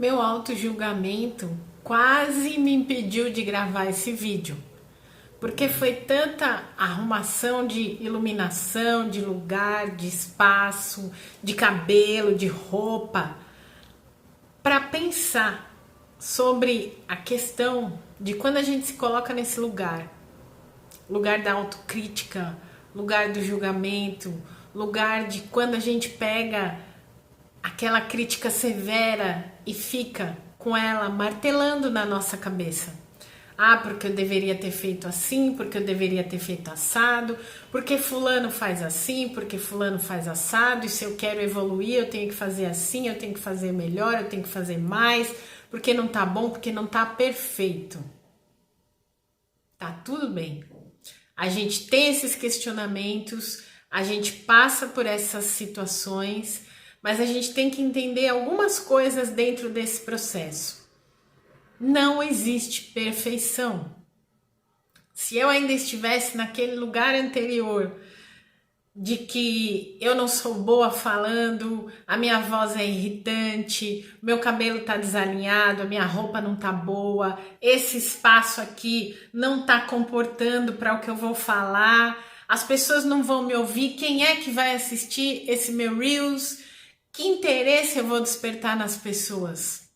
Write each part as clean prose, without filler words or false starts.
Meu auto-julgamento quase me impediu de gravar esse vídeo, porque foi tanta arrumação de iluminação, de lugar, de espaço, de cabelo, de roupa, para pensar sobre a questão de quando a gente se coloca nesse lugar da autocrítica, lugar do julgamento, lugar de quando a gente pega aquela crítica severa e fica com ela martelando na nossa cabeça. Ah, porque eu deveria ter feito assim, porque eu deveria ter feito assado, porque fulano faz assim, porque fulano faz assado, e se eu quero evoluir eu tenho que fazer assim, eu tenho que fazer melhor, eu tenho que fazer mais, porque não tá bom, porque não tá perfeito. Tá tudo bem. A gente tem esses questionamentos, a gente passa por essas situações, mas a gente tem que entender algumas coisas dentro desse processo. Não existe perfeição. Se eu ainda estivesse naquele lugar anterior de que eu não sou boa falando, a minha voz é irritante, meu cabelo tá desalinhado, a minha roupa não tá boa, esse espaço aqui não tá comportando para o que eu vou falar, as pessoas não vão me ouvir, quem é que vai assistir esse meu Reels? Que interesse eu vou despertar nas pessoas?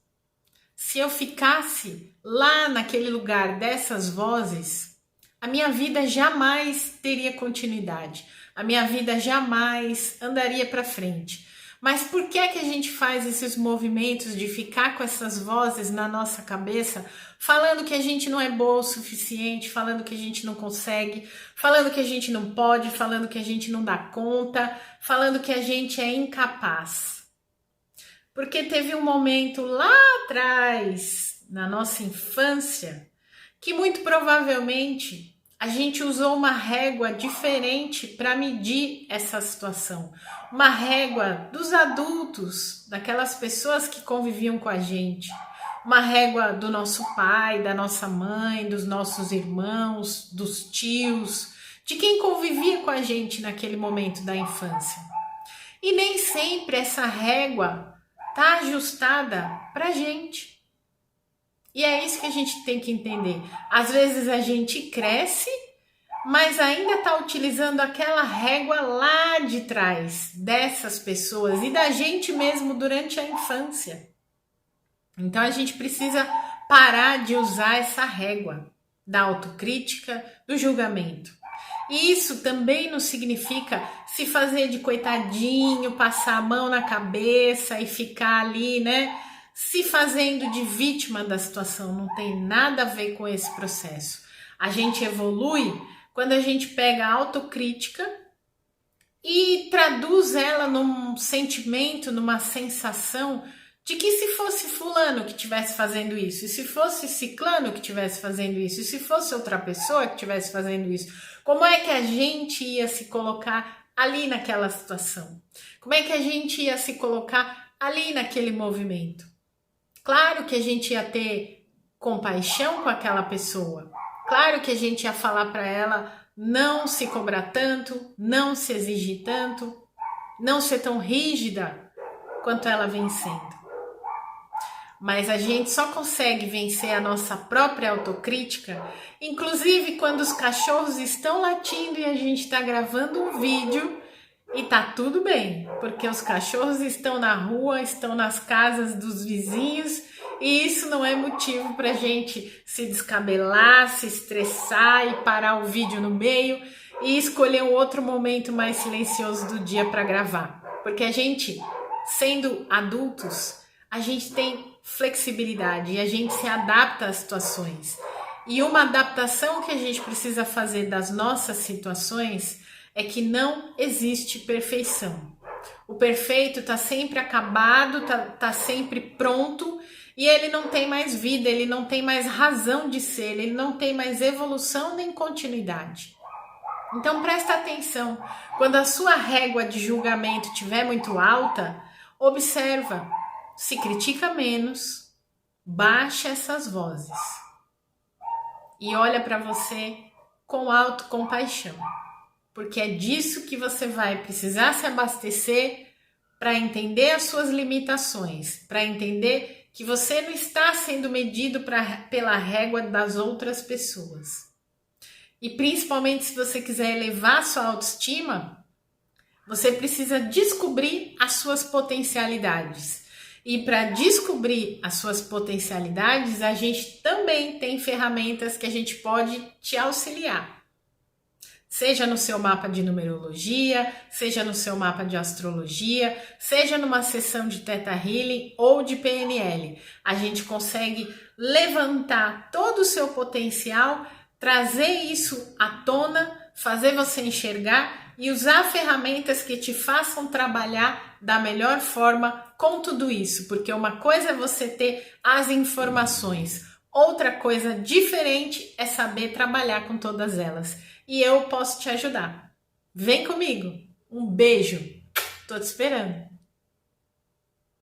Se eu ficasse lá naquele lugar dessas vozes, a minha vida jamais teria continuidade. A minha vida jamais andaria para frente. Mas por que é que a gente faz esses movimentos de ficar com essas vozes na nossa cabeça, falando que a gente não é boa o suficiente, falando que a gente não consegue, falando que a gente não pode, falando que a gente não dá conta, falando que a gente é incapaz? Porque teve um momento lá atrás, na nossa infância, que muito provavelmente a gente usou uma régua diferente para medir essa situação. Uma régua dos adultos, daquelas pessoas que conviviam com a gente. Uma régua do nosso pai, da nossa mãe, dos nossos irmãos, dos tios, de quem convivia com a gente naquele momento da infância. E nem sempre essa régua tá ajustada pra gente. E é isso que a gente tem que entender. Às vezes a gente cresce, mas ainda está utilizando aquela régua lá de trás dessas pessoas e da gente mesmo durante a infância. Então a gente precisa parar de usar essa régua da autocrítica, do julgamento. E isso também não significa se fazer de coitadinho, passar a mão na cabeça e ficar ali, né? Se fazendo de vítima da situação. Não tem nada a ver com esse processo. A gente evolui quando a gente pega a autocrítica e traduz ela num sentimento, numa sensação de que se fosse fulano que estivesse fazendo isso, e se fosse ciclano que estivesse fazendo isso, e se fosse outra pessoa que estivesse fazendo isso, como é que a gente ia se colocar ali naquela situação? Como é que a gente ia se colocar ali naquele movimento? Claro que a gente ia ter compaixão com aquela pessoa. Claro que a gente ia falar para ela não se cobrar tanto, não se exigir tanto, não ser tão rígida quanto ela vem sendo. Mas a gente só consegue vencer a nossa própria autocrítica, inclusive quando os cachorros estão latindo e a gente está gravando um vídeo e tá tudo bem, porque os cachorros estão na rua, estão nas casas dos vizinhos e isso não é motivo pra gente se descabelar, se estressar e parar o vídeo no meio e escolher um outro momento mais silencioso do dia para gravar. Porque a gente, sendo adultos, a gente tem flexibilidade e a gente se adapta às situações. E uma adaptação que a gente precisa fazer das nossas situações é que não existe perfeição. O perfeito está sempre acabado, tá sempre pronto e ele não tem mais vida, ele não tem mais razão de ser, ele não tem mais evolução nem continuidade. Então presta atenção, quando a sua régua de julgamento estiver muito alta, observa, se critica menos, baixa essas vozes e olha para você com autocompaixão. Porque é disso que você vai precisar se abastecer para entender as suas limitações, para entender que você não está sendo medido pela régua das outras pessoas. E principalmente se você quiser elevar sua autoestima, você precisa descobrir as suas potencialidades. E para descobrir as suas potencialidades, a gente também tem ferramentas que a gente pode te auxiliar. Seja no seu mapa de numerologia, seja no seu mapa de astrologia, seja numa sessão de Theta Healing ou de PNL. A gente consegue levantar todo o seu potencial, trazer isso à tona, fazer você enxergar e usar ferramentas que te façam trabalhar da melhor forma com tudo isso. Porque uma coisa é você ter as informações, outra coisa diferente é saber trabalhar com todas elas. E eu posso te ajudar. Vem comigo. Um beijo. Tô te esperando.